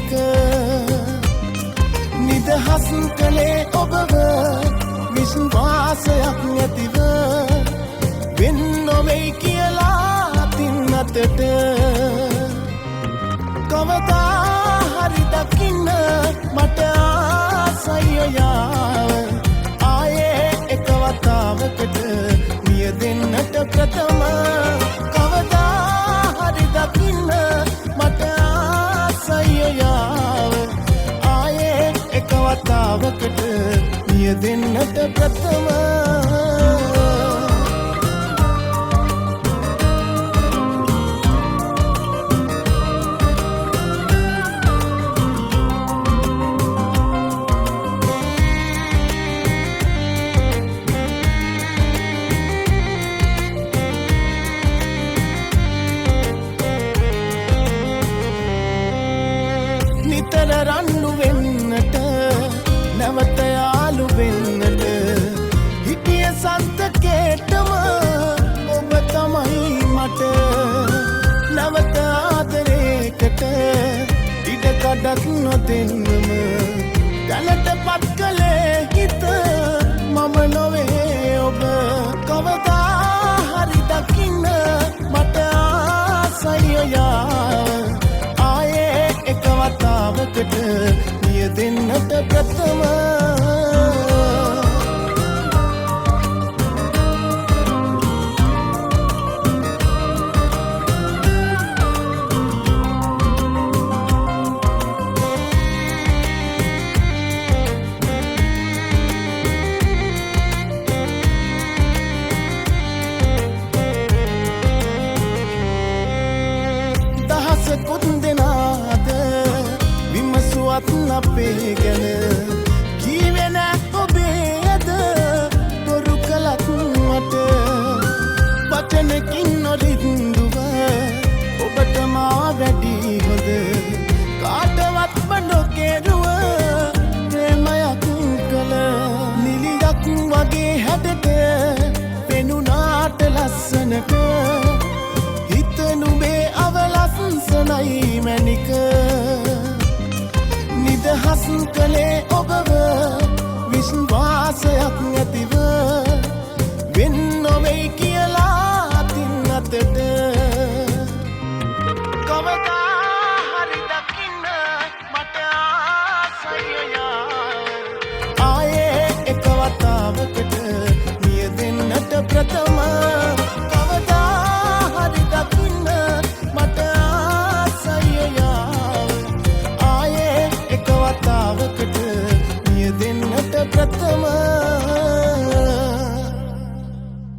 මැනික නිදහස් කළේ ඔබව විශ්වාසයක් නැතිව වෙන් නොවෙයි කියලා තින් අතට කවදා හරි දකින්න මට ආසයි ඔයාව ආයේ එක වතාවකට මිය දෙන්නට ප්‍රථම කවදා හරි දකින්න මට ආසයි ඔයාව ආයේ එක වතාවකට මිය දෙන්නට ප්‍රථම නිතර රණ්ඩු වෙන්නට නැවත යාළු වෙන්නට හිටිය සන්තකේටම ඔබ තමයි මට නැවත ආදරේකට ඉඩ කඩක් නොදෙන්නම දැනට පත් කළේ හිත මම නොවේ ඔබ කවදා හරි දකින්න මට ආසයි ඔයාව ආයේ එක වතාවකට මිය දෙන්නට ප්‍රථම දහසකුත් දෙනාද විමසුවත් අපේ ගැන කීවේ නෑ ඔබේ අද බොරු කළත් මට වචනකින් නොරින්දුව ඔබට මා වැඩි හොඳ කාටවත් නොකේරුව ප්‍රේමයක් කළ නිලියක් වගේ හැඩට පෙනුනාට ලස්සනට හිතනුමේ අවලස්සනයි මැනික නිදහස් කළේ ඔබව විශ්වාසයක් නැතිව වෙන් නොවෙයි කියලා තින් අතට කවදා හරි දකින්න මට ආසයි ඔයාව ආයේ එක වතාවකට